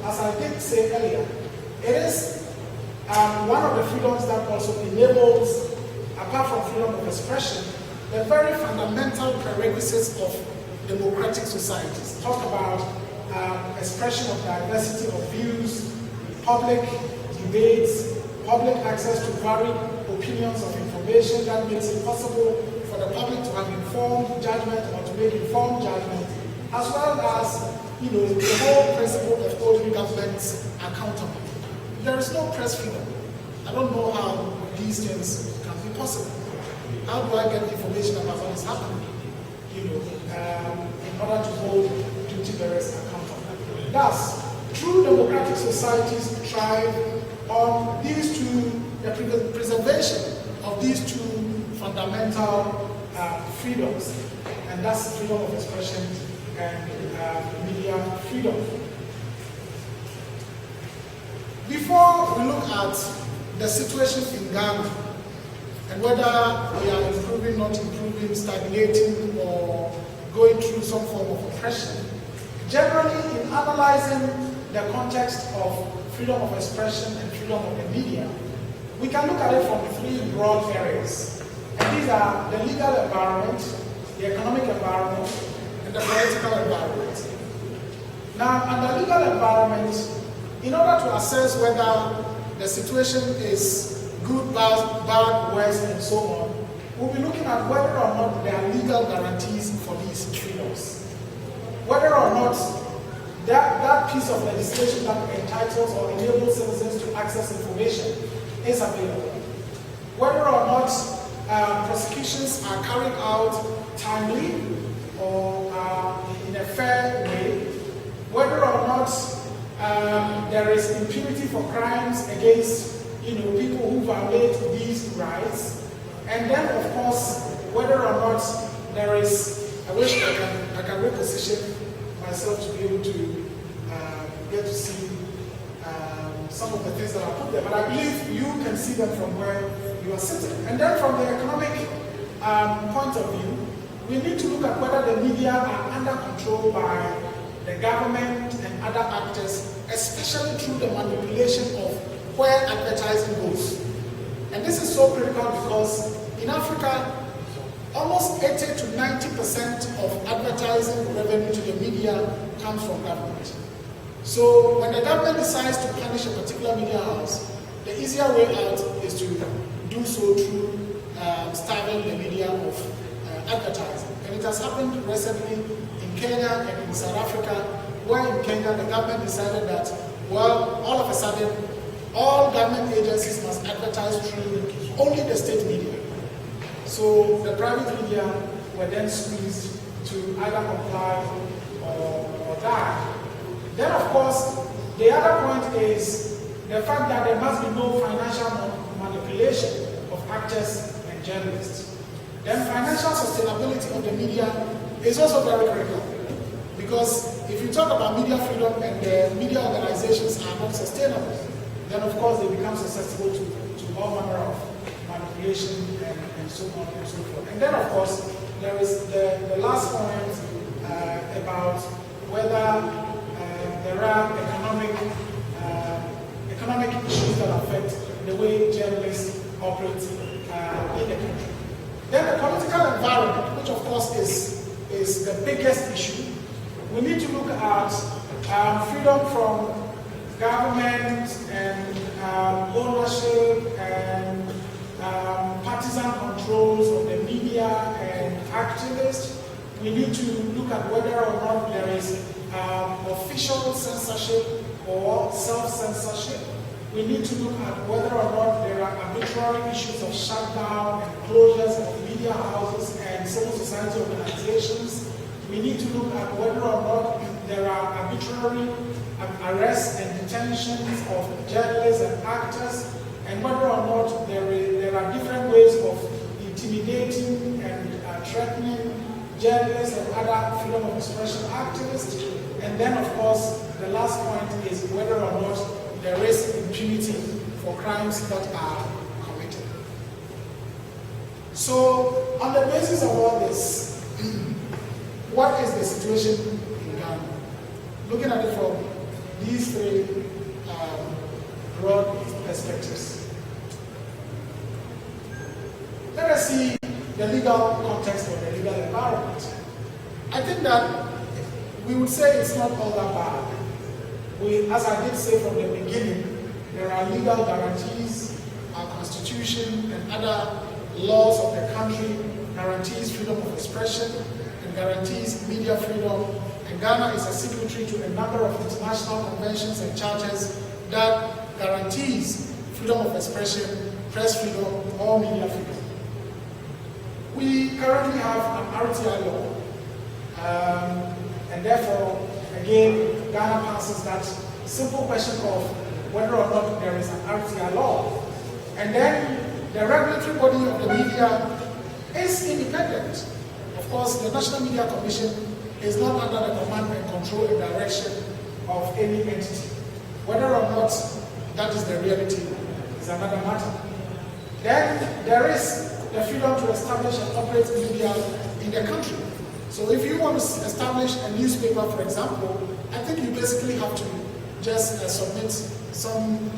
as I did say earlier, it is one of the freedoms that also enables, apart from freedom of expression, the very fundamental prerequisites of democratic societies. Talk about expression of diversity of views, public debates, public access to varied opinions of information that makes it possible for the public to have informed judgment or to make informed judgment, as well as, you know, the whole principle of holding governments accountable. There is no press freedom. I don't know how these things can be possible. How do I get information about what is happening, you know, in order to hold duty bearers accountable? Thus, true democratic societies thrive on these two, the preservation of these two fundamental freedoms, and that's freedom of expression and media freedom. Before we look at the situation in Ghana and whether we are improving, not improving, stagnating, or going through some form of oppression, generally in analyzing the context of freedom of expression and freedom of the media, we can look at it from three broad areas. And these are the legal environment, the economic environment, and the political environment. Now, under legal environment, in order to assess whether the situation is good, bad, worse, and so on, we'll be looking at whether or not there are legal guarantees for these freedoms. Whether or not that piece of legislation that entitles or enables citizens to access information is available. Whether or not prosecutions are carried out timely or in a fair way. Whether or not there is impunity for crimes against, you know, people who violate these rights. And then, of course, whether or not there is, I wish I can reposition myself to be able to get to see some of the things that are put there, but I believe you can see them from where you are sitting. And then from the economic point of view, we need to look at whether the media are under control by the government and other actors, especially through the manipulation of where advertising goes. And this is so critical because in Africa, almost 80 to 90% of advertising revenue to the media comes from government. So when the government decides to punish a particular media house, the easier way out is to do so through starving the media of advertising. And it has happened recently in Kenya and in South Africa, where in Kenya the government decided that, well, all of a sudden, all government agencies must advertise through only the state media. So the private media were then squeezed to either comply or die. Then, of course, the other point is the fact that there must be no financial manipulation of actors and journalists. Then financial sustainability of the media is also very critical. Because if you talk about media freedom and the media organizations are not sustainable, then of course they become susceptible to all manner of manipulation and so on and so forth. And then of course there is the last point about whether there are economic issues that affect the way journalists operate in the country. Then the political environment, which of course is the biggest issue. We need to look at freedom from government and ownership and partisan controls of the media and activists. We need to look at whether or not there is official censorship or self-censorship. We need to look at whether or not there are arbitrary issues of shutdown and closures of media houses and civil society organizations. We need to look at whether or not there are arbitrary arrests and detentions of journalists and actors, and whether or not there are different ways of intimidating and threatening journalists and other freedom of expression activists. And then, of course, the last point is whether or not there is impunity for crimes that are committed. So, on the basis of all this, what is the situation in Ghana? Looking at it from these three broad perspectives. Let us see the legal context or the legal environment. I think that we would say it's not all that bad. As I did say from the beginning, there are legal guarantees, our constitution and other laws of the country guarantees freedom of expression and guarantees media freedom. And Ghana is a signatory to a number of international conventions and charters that guarantees freedom of expression, press freedom, or media freedom. We currently have an RTI law, and therefore, again, Ghana passes that simple question of whether or not there is an RTI law. And then the regulatory body of the media is independent. Of course, the National Media Commission is not under the command and control and direction of any entity. Whether or not that is the reality is another matter. Then there is the freedom to establish and operate media in the country. So if you want to establish a newspaper, for example, I think you basically have to just submit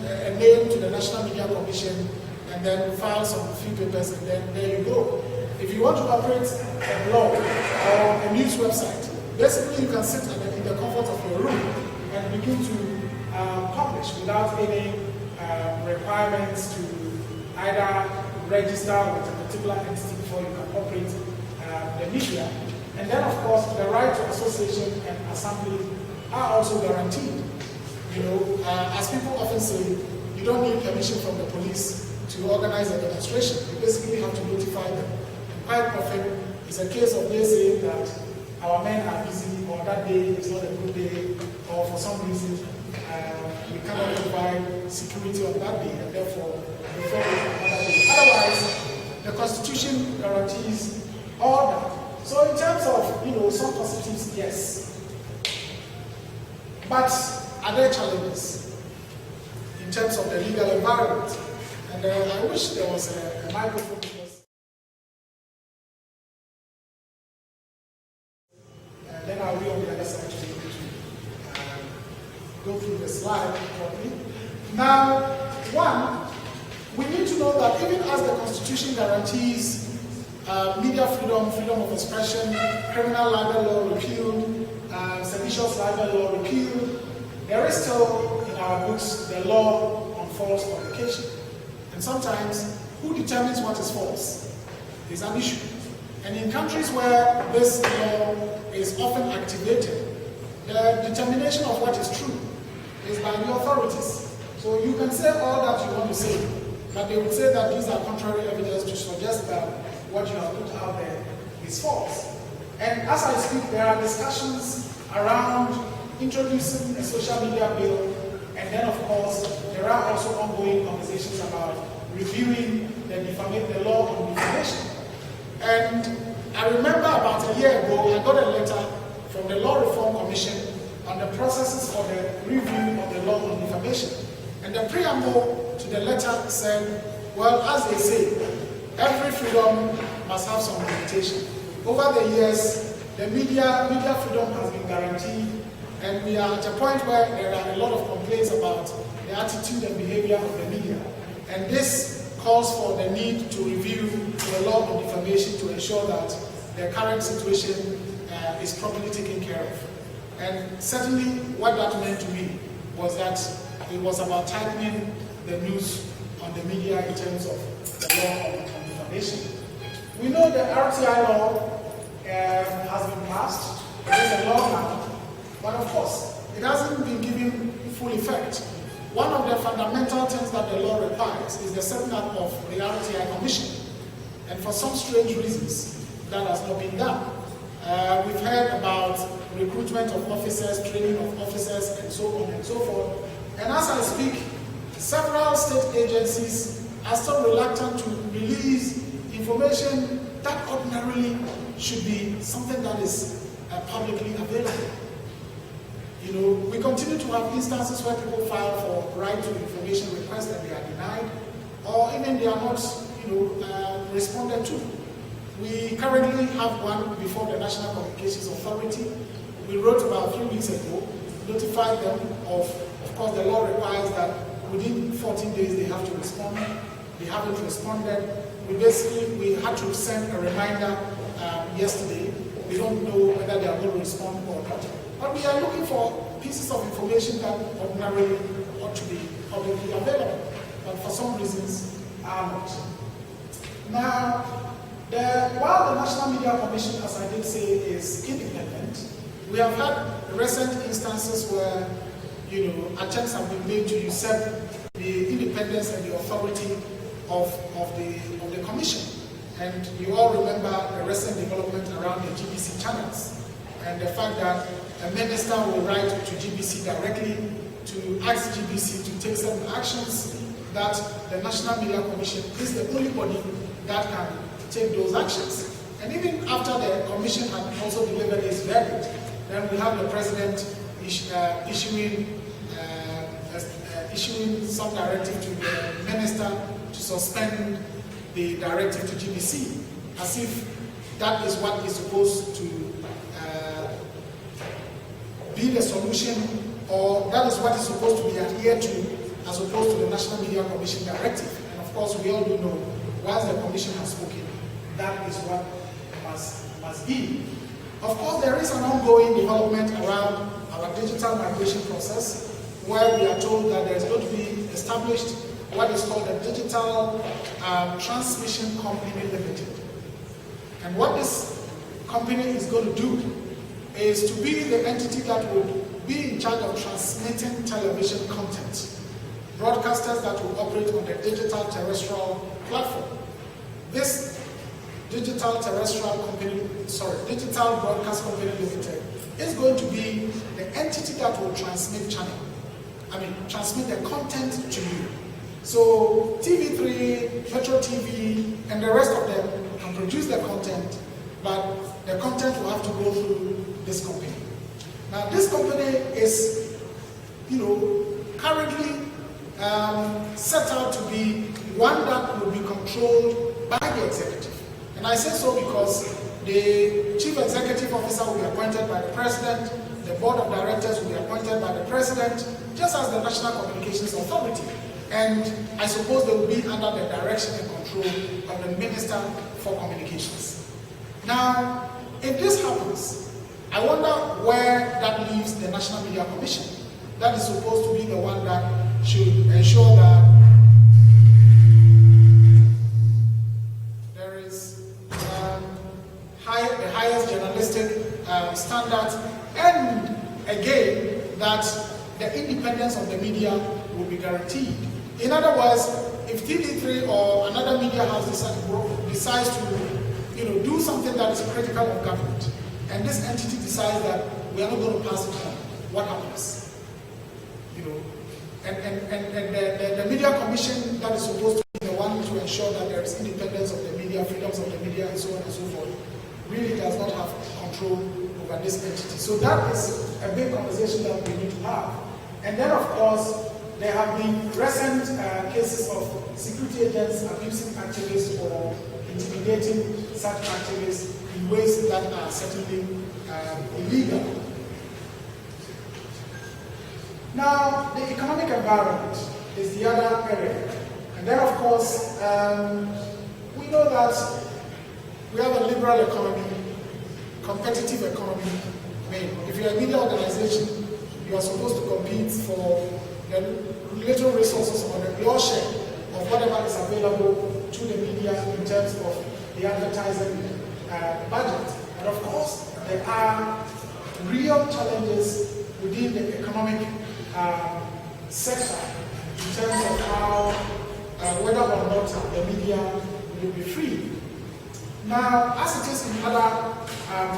a name to the National Media Commission and then file some few papers, and then there you go. If you want to operate a blog or a news website, basically you can sit in the comfort of your room and begin to publish without any requirements to either register with a particular entity before you can operate the media. And then, of course, the right to association and assembly are also guaranteed. You know, as people often say, you don't need permission from the police to organize a demonstration. You basically have to notify them. And quite often, it's a case of they saying that our men are busy, or that day is not a good day, or for some reason, we cannot provide security on that day, and therefore, before we another day. Otherwise, the Constitution guarantees all that. So in terms of, you know, some positives, yes. But are there challenges in terms of the legal environment? And I wish there was a microphone, because then I'll be on the other side to be able to go through the slide properly. Now, one, we need to know that even as the Constitution guarantees media freedom, freedom of expression, criminal libel law repealed, seditious libel law repealed, there is still in our books the law on false publication. And sometimes, who determines what is false is an issue. And in countries where this law is often activated, the determination of what is true is by the authorities. So you can say all that you want to say, but they would say that these are contrary evidence to suggest that what you have put out there is false. And as I speak, there are discussions around introducing a social media bill, and then of course there are also ongoing conversations about reviewing the law on defamation. And I remember about a year ago, I got a letter from the Law Reform Commission on the processes for the review of the law on defamation. And the preamble to the letter said, well, as they say, every freedom must have some limitation. Over the years, the media freedom has been guaranteed, and we are at a point where there are a lot of complaints about the attitude and behavior of the media. And this calls for the need to review the law on defamation to ensure that the current situation is properly taken care of. And certainly what that meant to me was that it was about tightening the noose on the media in terms of the law on defamation. We know the RTI law has been passed. It is a law now, but of course, it hasn't been given full effect. One of the fundamental things that the law requires is the setting up of the RTI Commission. And for some strange reasons, that has not been done. We've heard about recruitment of officers, training of officers, and so on and so forth. And as I speak, several state agencies are still reluctant to release information that ordinarily should be something that is publicly available. You know, we continue to have instances where people file for right to information requests and they are denied, or even they are not, responded to. We currently have one before the National Communications Authority. We wrote about 3 weeks ago notify them of course, the law requires that within 14 days they have to respond. They haven't responded. We had to send a reminder yesterday. We don't know whether they are going to respond or not. But we are looking for pieces of information that ordinarily ought to be publicly available, but for some reasons are not. Now, while the National Media Commission, as I did say, is independent, we have had recent instances where attempts have been made to usurp the independence and the authority of the commission. And you all remember the recent development around the GBC channels and the fact that a minister will write to GBC directly to ask GBC to take certain actions, that the National Media Commission is the only body that can take those actions. And even after the commission had also delivered its verdict, then we have the president issuing some directive to the minister to suspend the directive to GBC, as if that is what is supposed to be the solution, or that is what is supposed to be adhered to, as opposed to the National Media Commission directive. And of course, we all do know, once the commission has spoken, that is what must be. Of course, there is an ongoing development around our digital migration process, where we are told that there is going to be established what is called a Digital Transmission Company Limited. And what this company is going to do is to be the entity that would be in charge of transmitting television content, broadcasters that will operate on the digital terrestrial platform. This Digital Broadcast Company Limited is going to be the entity that will transmit the content to you. So TV3, Metro TV, and the rest of them can produce the content, but the content will have to go through this company. Now, this company is, currently set out to be one that will be controlled by the executive. And I say so because the chief executive officer will be appointed by the president, the board of directors will be appointed by the president, just as the National Communications Authority. And I suppose they will be under the direction and control of the Minister for Communications. Now, if this happens, I wonder where that leaves the National Media Commission. That is supposed to be the one that should ensure that there is the highest journalistic standards, and again, that the independence of the media will be guaranteed. In other words, if TV3 or another media house decides to do something that is critical of government, and this entity decides that we are not going to pass it on, what happens? And the media commission that is supposed to be the one to ensure that there is independence of the media, freedoms of the media, and so on and so forth, really does not have control over this entity. So that is a big conversation that we need to have. And then, of course, there have been recent cases of security agents abusing activists or intimidating such activists in ways that are certainly illegal. Now, the economic environment is the other area. And then, of course, we know that we have a liberal economy, competitive economy. I mean, if you're a media organization, you are supposed to compete for the little resources or your share of whatever is available to the media in terms of the advertising budget. And of course, there are real challenges within the economic sector in terms of how, whether or not the media will be free. Now, as it is in other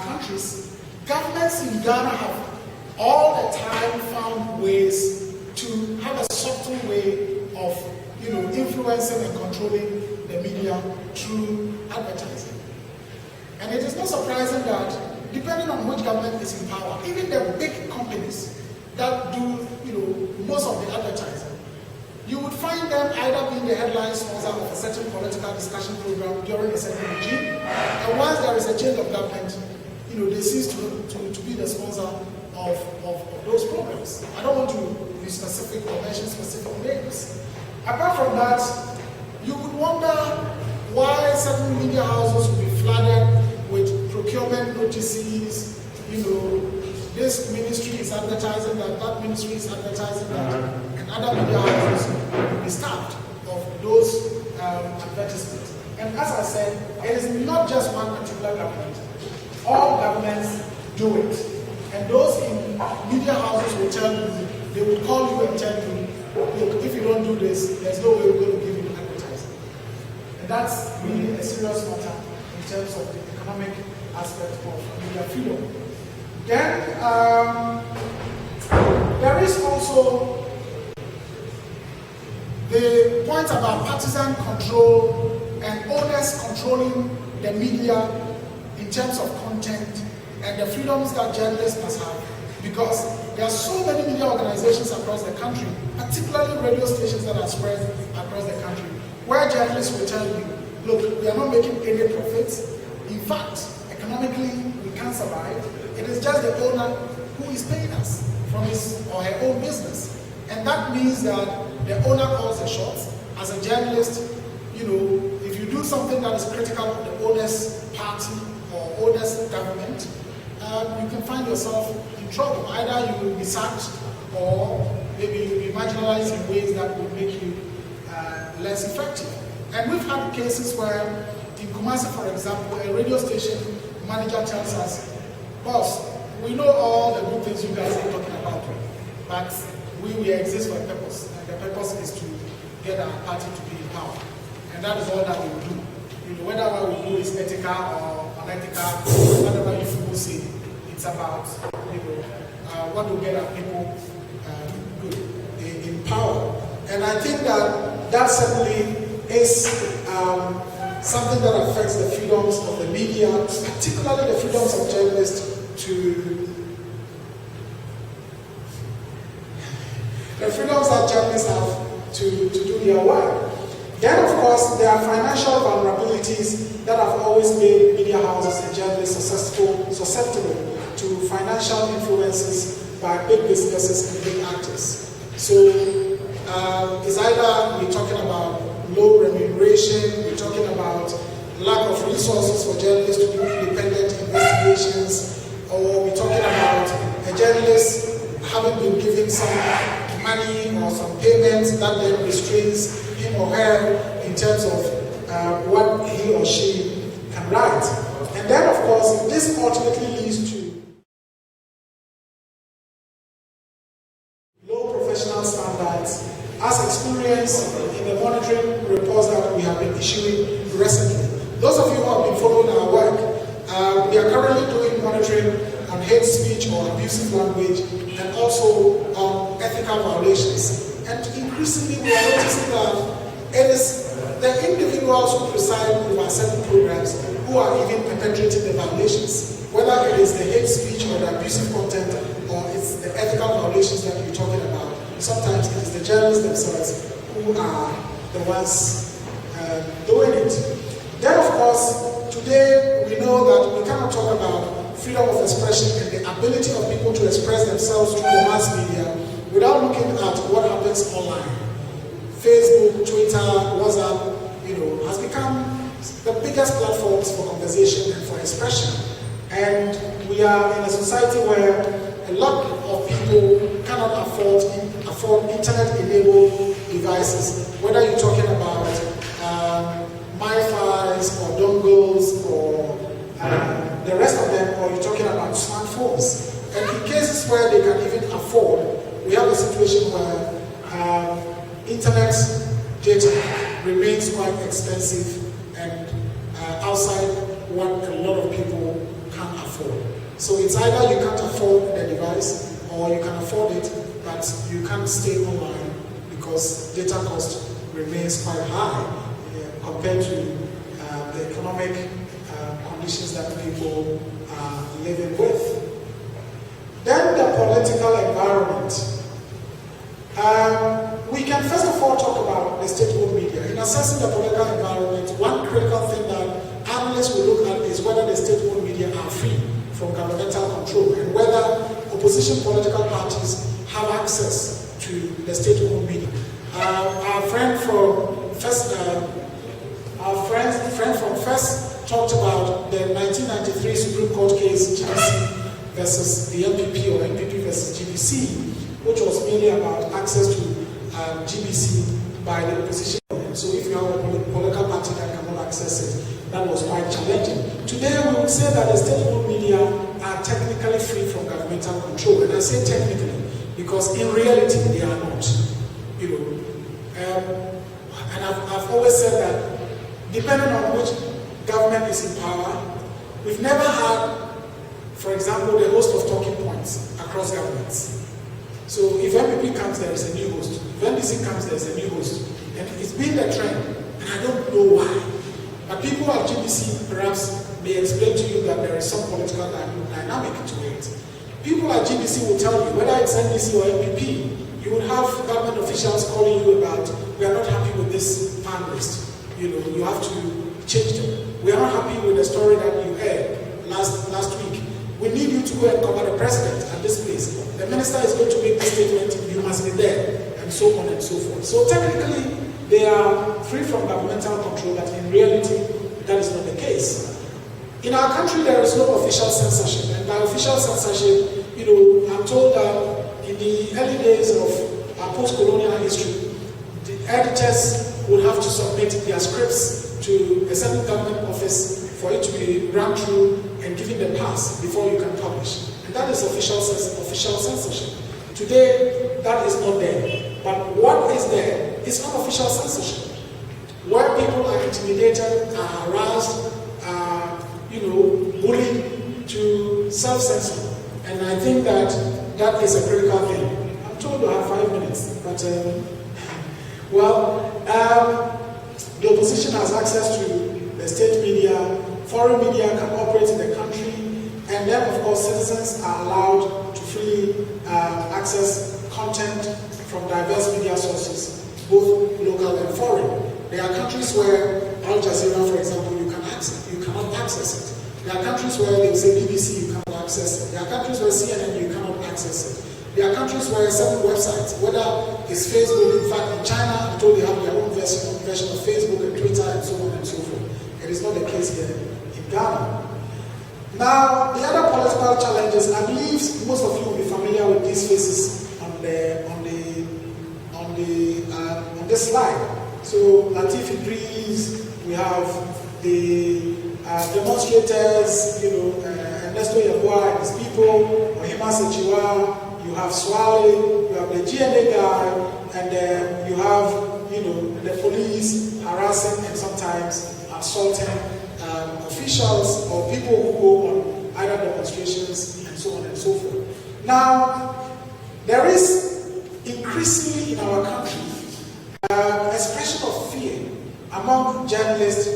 countries, governments in Ghana have all the time found ways to have a subtle way of, influencing and controlling the media through advertising. And it is not surprising that, depending on which government is in power, even the big companies that do, most of the advertising, you would find them either being the headline sponsor of a certain political discussion program during a certain regime, and once there is a change of government, they cease to be the sponsor of those programs. I don't want to be specific or mention specific names. Apart from that, you would wonder why certain media houses will be flooded with procurement notices. This ministry is advertising that ministry is advertising that, and other media houses will be starved of those advertisements. And as I said, it is not just one particular government. All governments do it. And those in media houses will tell you, they will call you and tell you, look, if you don't do this, there's no way we're going to give you advertising. And that's really a serious matter in terms of the economic aspect of media freedom. Then there is also the point about partisan control and owners controlling the media in terms of content and the freedoms that journalists must have, because there are so many media organizations across the country, particularly radio stations that are spread across the country, where journalists will tell you, look, we are not making any profits. In fact, economically, we can't survive. It is just the owner who is paying us from his or her own business. And that means that the owner calls the shots. As a journalist, if you do something that is critical of the owner's party or owner's government, you can find yourself in trouble. Either you will be sacked or maybe you will be marginalized in ways that will make you less effective. And we've had cases where, in Kumasi, for example, a radio station manager tells us, boss, we know all the good things you guys are talking about, but we exist for a purpose, and the purpose is to get our party to be in power. And that is all that we will do. Whether what we do is ethical or unethical, whatever you people say, it's about what will get our people good in power. And I think that certainly is something that affects the freedoms of the media, particularly the freedoms of journalists the freedoms that journalists have to do their work. Then, of course, there are financial vulnerabilities that have always made media houses and journalists susceptible to financial influences by big businesses and big actors. So, it's either we're talking about low remuneration, we're talking about lack of resources for journalists to do independent investigations, or we're talking about a journalist having been given some money or some payments that then restrains him or her in terms of what he or she can write. And then, of course, this ultimately leads to low professional standards, as experienced in the monitoring reports that we have been issuing recently. Those of you who have been following our work, we are currently doing monitoring on hate speech or abusive language, and also on ethical violations. And increasingly we are noticing that it is the individuals who preside over certain programs who are even perpetrating the violations, whether it is the hate speech or the abusive content, or it's the ethical violations that you're talking about. Sometimes it is the journalists themselves who are the ones doing it. Then, of course, today we know that we cannot talk about freedom of expression and the ability of people to express themselves through the mass media without looking at what happens online. Facebook, Twitter, WhatsApp, has become the biggest platforms for conversation and for expression. And we are in a society where a lot of people cannot afford internet-enabled devices, whether you're talking about MiFis or dongles or the rest of them, or you're talking about smartphones. And in cases where they can even afford, we have a situation where internet data remains quite expensive and outside what a lot of people can afford. So it's either you can't afford the device or you can afford it, but you can't stay online because data cost remains quite high compared to the economic conditions that people are living with. Then the political environment. We can first of all talk about the state-owned media. In assessing the political environment, one critical thing that analysts will look at is whether the state-owned media are free from governmental control and whether opposition political parties have access to the state-owned media. Our friend from First talked about the 1993 Supreme Court case, GBC versus the MPP, or MPP versus GBC, which was mainly about access to GBC by the opposition. So if you have a political party that cannot access it, that was quite challenging. Today we would say that the state-owned media are technically free from governmental control. And I say technically because in reality they are not. And I've always said that depending on which government is in power, we've never had, for example, the host of talking points across governments. So if MPP comes, there is a new host. If NDC comes, there is a new host. And it's been the trend, and I don't know why. But people at GBC perhaps may explain to you that there is some political dynamic to it. People at GBC will tell you, whether it's NDC or MPP, you will have government officials calling you about, we are not happy with this pan list. You have to change them. We are not happy with the story that you heard last week. We need you to go and cover the president at this place. The minister is going to make this statement, you must be there, and so on and so forth. So technically, they are free from governmental control, but in reality, that is not the case. In our country, there is no official censorship, and by official censorship, I'm told that in the early days of our post-colonial history, the editors would have to submit their scripts to a certain government office for it to be run through and given the pass before you can publish. And that is official censorship. Today, that is not there. But what is there is unofficial censorship, where people are intimidated, are harassed, are, bullied to self-censor. And I think that is a critical thing. I'm told I have 5 minutes, but the opposition has access to the state media, foreign media can operate in the country, and then of course citizens are allowed to freely access content from diverse media sources, both local and foreign. There are countries where Al Jazeera, for example, you cannot access it. There are countries where they say BBC, you cannot access it. There are countries where CNN, you cannot access it. There are countries where certain websites, whether it's Facebook, in fact in China, I'm told they have their own version of Facebook and Twitter and so on and so forth. It is not the case here in Ghana. Now, the other political challenges, I believe most of you will be familiar with these faces on this slide. So, Latif Idris, we have the demonstrators, Ernesto Yabua and his people, Ohima Sechiwa, you have Swale, you have the GNA guy, and then you have, the police harassing and sometimes assaulting officials or people who go on either demonstrations and so on and so forth. Now, there is increasingly in our country expression of fear among journalists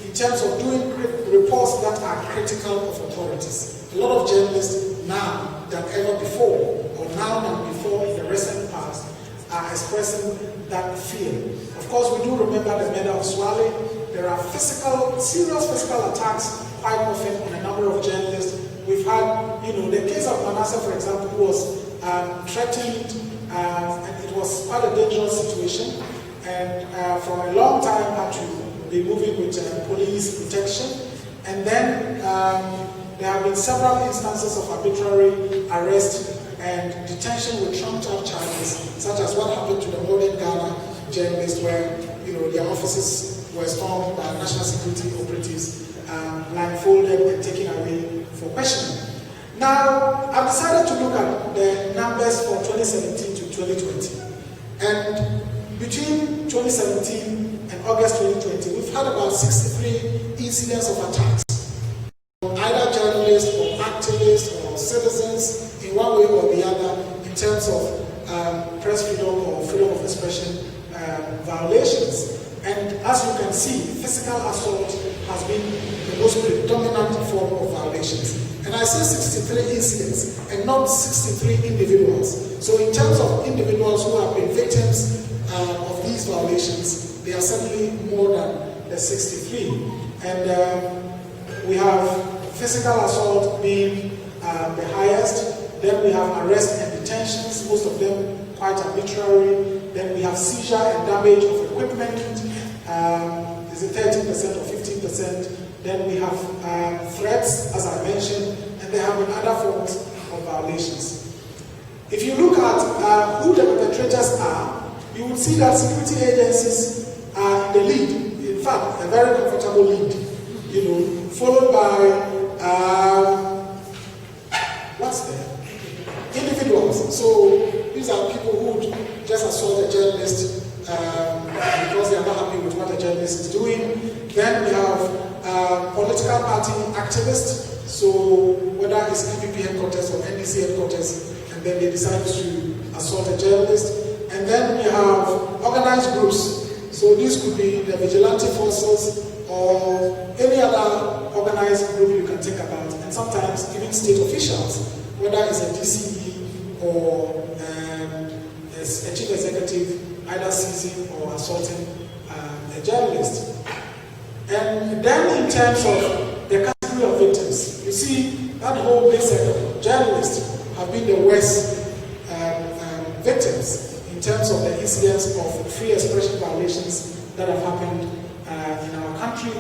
in terms of doing reports that are critical of authorities. A lot of journalists now than ever before, or now than before in the recent past, are expressing that fear. Of course, we do remember the murder of Swale. There are serious physical attacks quite often on a number of journalists. We've had, the case of Manasseh, for example, who was threatened, and it was quite a dangerous situation, and for a long time had to be moving with police protection. And then there have been several instances of arbitrary arrest and detention with trumped-up charges, such as what happened to the Modern Ghana journalists, where their offices were stormed by national security operatives, blindfolded and taken away for questioning. Now, I've decided to look at the numbers for 2017 to 2020. And between 2017 and August 2020, we've had about 63 incidents of attacks, either journalists or activists or citizens in one way or the other in terms of press freedom or freedom of expression violations. And as you can see, physical assault has been the most predominant form of violations. And I say 63 incidents and not 63 individuals. So in terms of individuals who have been victims of these violations, they are certainly more than the 63. And we have physical assault being the highest, Then we have arrest and detentions, most of them quite arbitrary. Then we have seizure and damage of equipment. Is it 13% or 15%? Then we have threats, as I mentioned, and there have been other forms of violations. If you look at who the perpetrators are, you would see that security agencies are in the lead. In fact, a very comfortable lead. Followed by individuals. So these are people who would just assault a journalist because they are not happy with what a journalist is doing. Then we have political party activists. So whether it's PPP headquarters or NDC headquarters, and then they decide to assault a journalist. And then we have organized groups. So these could be the vigilante forces or any other organized group you can think about, and sometimes even state officials, whether it's a DCE or a chief executive, either seizing or assaulting a journalist. And then in terms of the category of victims, you see that whole big sector, journalists have been the worst victims in terms of the incidents of free expression violations that have happened in our country.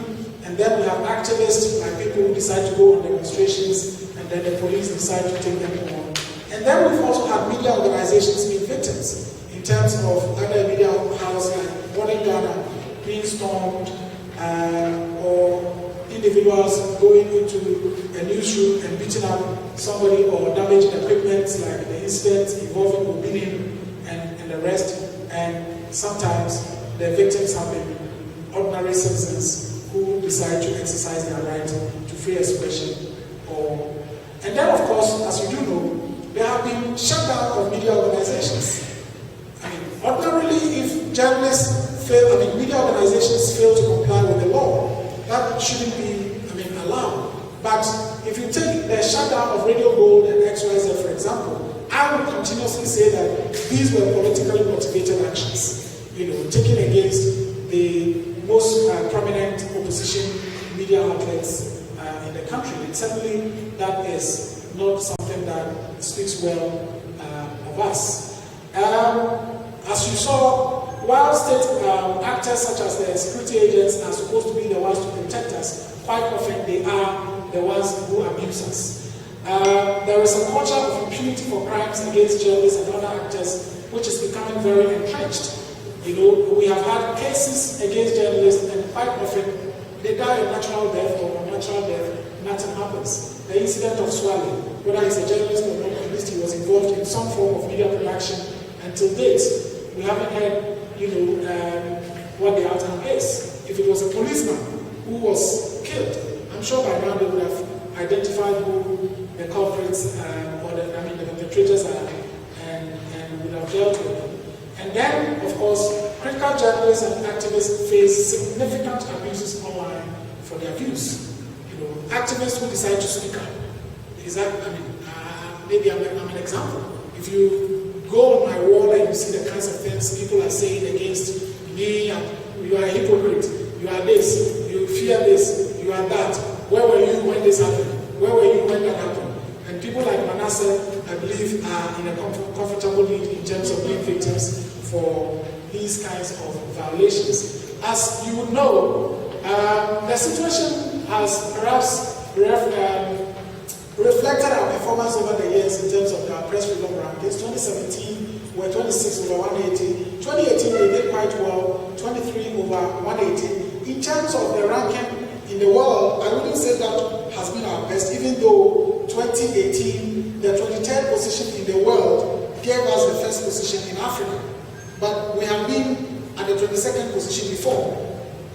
And then we have activists, like people who decide to go on demonstrations, and then the police decide to take them on. And then we've also had media organizations being victims in terms of either a media house like Morning Ghana being stormed, or individuals going into a newsroom and beating up somebody or damaging equipment, like the incident involving Obinin and the rest. And sometimes the victims have been ordinary citizens who decide to exercise their right to free expression. And then, of course, as you do know, there have been shutdown of media organizations. Ordinarily, if journalists fail, media organizations fail to comply with the law, that shouldn't be, allowed. But if you take the shutdown of Radio Gold and XYZ, for example, I would continuously say that these were politically motivated actions, taken against the most prominent opposition media outlets in the country. And certainly that is not something that speaks well of us. As you saw, while state actors such as the security agents are supposed to be the ones to protect us, quite often they are the ones who abuse us. There is a culture of impunity for crimes against journalists and other actors, which is becoming very entrenched. We have had cases against journalists, and quite often they die a natural death or unnatural death, nothing happens. The incident of Sulemana, whether he's a journalist or not, at least he was involved in some form of media production. Until date, we haven't heard, what the outcome is. If it was a policeman who was killed, I'm sure by now they would have identified who the culprits or the perpetrators are, and would have dealt with them. And then, of course, critical journalists and activists face significant abuses online for their views. Activists who decide to speak up. Maybe I'm an example. If you go on my wall and you see the kinds of things people are saying against me, you are a hypocrite, you are this, you fear this, you are that. Where were you when this happened? Where were you when that happened? And people like Manasseh, I believe, are in a comfortable lead in terms of being victims for these kinds of violations. As you would know, the situation has perhaps reflected our performance over the years in terms of our press freedom rankings. 2017, we're 26 over 180. 2018, we did quite well, 23 over 180. In terms of the ranking in the world, I wouldn't say that has been our best, even though 2018, the 23rd position in the world gave us the first position in Africa. But we have been at the 22nd position before,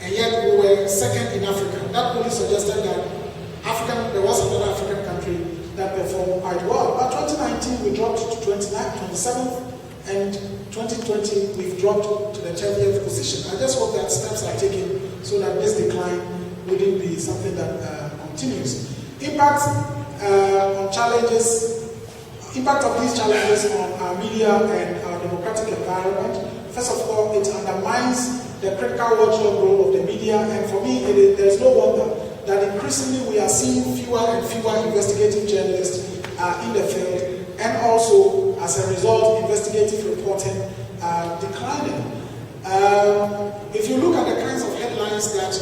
and yet we were second in Africa. That only suggested that there was another African country that performed quite well. But 2019, we dropped to 27th, and 2020, we've dropped to the 10th position. I just hope that steps are taken so that this decline wouldn't be something that continues. Impact of these challenges on our media and our democratic environment. First of all, it undermines the critical watchdog role of the media, and for me, there's no wonder that increasingly we are seeing fewer and fewer investigative journalists in the field, and also, as a result, investigative reporting declining. If you look at the kinds of headlines that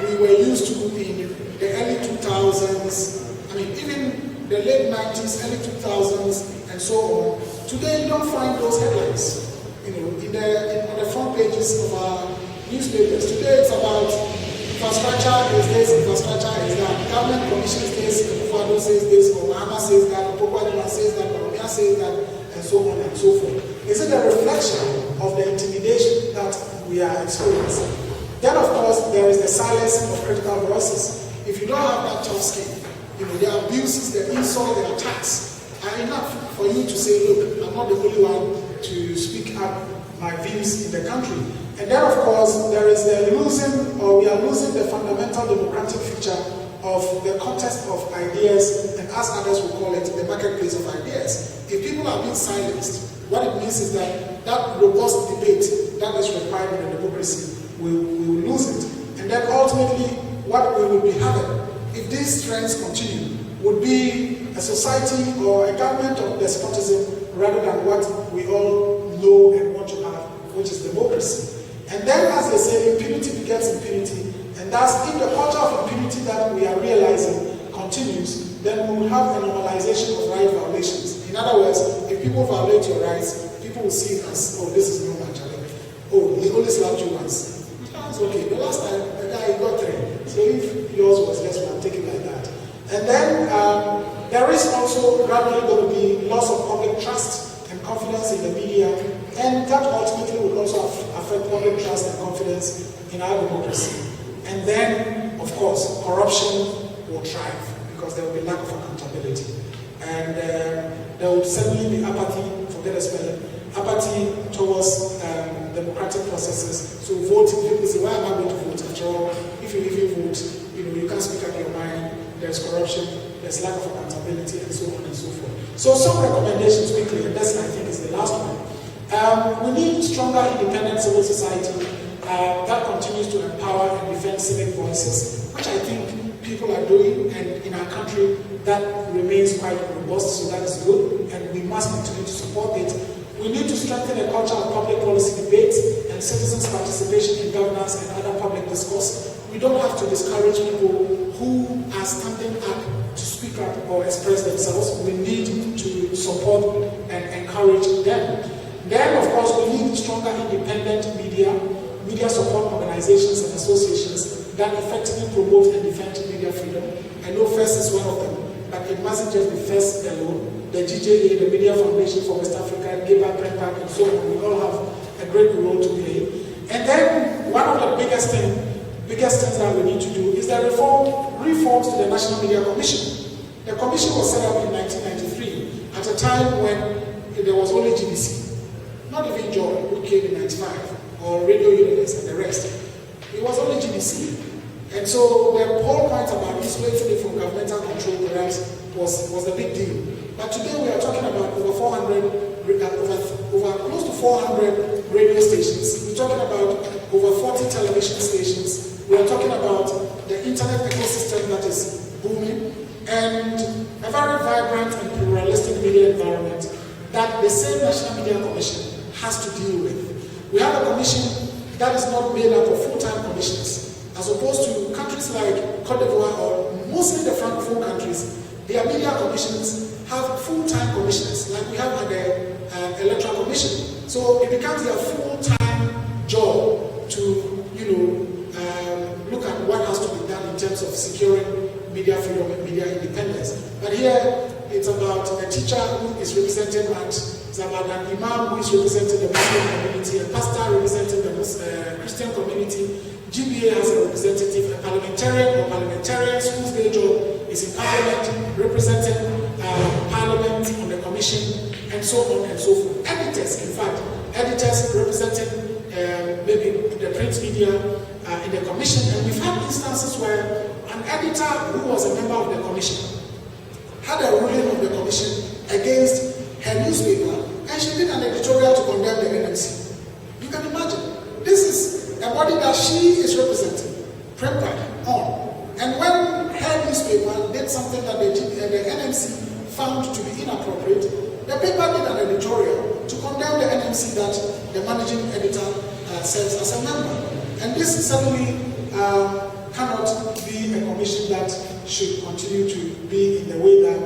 we were used to in the early 2000s, I mean, even the late 90s, early 2000s, and so on, today you don't find those headlines. You know, on the front pages of our newspapers. Today it's about infrastructure is this, infrastructure is that, government commission says, Kufuado says this, or Mahama says that, or Pokwadiba says that, or Oromia says that, and so on and so forth. Is it a reflection of the intimidation that we are experiencing? Then, of course, there is the silence of critical voices. If you don't have that tough skin, you know, the abuses, the insults, the attacks are enough for you to say, look, I'm not the only one to speak up my views in the country. And then, of course, there is the we are losing the fundamental democratic feature of the contest of ideas, and as others will call it, the marketplace of ideas. If people are being silenced, what it means is that robust debate that is required in a democracy, we will lose it. And then ultimately, what we will be having, if these trends continue, would be a society or a government of despotism rather than what we all know and want to have, which is democracy. And then, as they say, impunity begets impunity. And thus, if the culture of impunity that we are realizing continues, then we will have a normalization of right violations. In other words, if people violate your rights, people will see it as, oh, this is normal, challenge. Oh, he only slapped you once. That's okay. The last time, the guy got 3. So if yours was less, we'll take it like that. And then, there is also gradually going to be loss of public trust and confidence in the media, and that ultimately will also affect public trust and confidence in our democracy. And then, of course, corruption will thrive because there will be lack of accountability. And there will certainly be apathy, forget the spelling, apathy towards democratic processes. So voting, people say, why am I going to vote? After all, if you even vote, you can't speak up your mind, there's corruption, there's lack of accountability, and so on and so forth. So some recommendations quickly, and this I think is the last one. We need stronger independent civil society that continues to empower and defend civic voices, which I think people are doing, and in our country that remains quite robust, so that is good, and we must continue to support it. We need to strengthen a culture of public policy debate and citizens' participation in governance and other public discourse. We don't have to discourage people who are standing up to speak up or express themselves. We need to support and encourage them. Then, of course, we need stronger independent media support organizations and associations that effectively promote and defend media freedom. I know FIRST is one of them, but it mustn't just be FIRST alone. The GJA, the Media Foundation for West Africa, Braimah, and so on, we all have a great role to play. And then, one of the biggest things that we need to do is the reforms to the National Media Commission. The commission was set up in 1993 at a time when there was only GBC. Not even Joy, who came in 95, or Radio Universe and the rest. It was only GBC. And so the whole point about isolating it from governmental control perhaps was a big deal. But today we are talking about over close to 400 radio stations. We're talking about over 40 television stations. We are talking about the internet ecosystem that is booming, and a very vibrant and pluralistic media environment that the same National Media Commission has to deal with. We have a commission that is not made up of full-time commissioners, as opposed to countries like Cote d'Ivoire or mostly the Francophone countries. Their media commissions have full-time commissioners, like we have at the Electoral Commission. So it becomes their full-time job to, look at what has to be done in terms of securing media freedom and media independence. But here, it's about a teacher who is representing it's about an imam who is representing the Muslim community, a pastor representing the Christian community. GBA has a representative, a parliamentarian or parliamentarians whose their job is in parliament, representing parliament on the commission, and so on and so forth. Editors, in fact, representing maybe the print media in the commission. And we've had instances where an editor who was a member of the commission had a ruling of the commission against her newspaper, and she did an editorial to condemn the NMC. You can imagine. This is a body that she is representing, Braimah on. And when her newspaper did something that the NMC found to be inappropriate, The paper did an editorial to condemn the NMC that the managing editor serves as a member. And this certainly cannot be a commission that should continue to be in the way that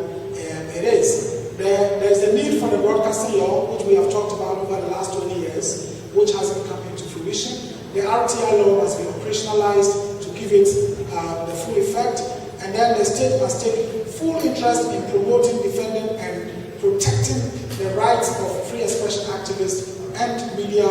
it is. There is a need for the broadcasting law, which we have talked about over the last 20 years, which hasn't come into fruition. The RTI law has been operationalized to give it the full effect. And then the state must take full interest in promoting, defending, and protecting the rights of free expression activists and media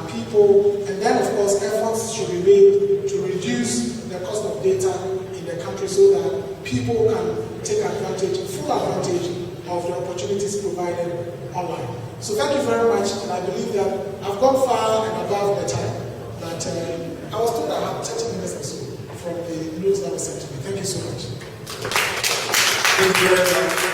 people. And then, of course, efforts should be made to reduce the cost of data in the country so that people can take advantage, full advantage of the opportunities provided online. So thank you very much, and I believe that I've gone far and above the time that I was told I had 30 minutes or so from the news that was sent to me. Thank you so much. Thank you very much.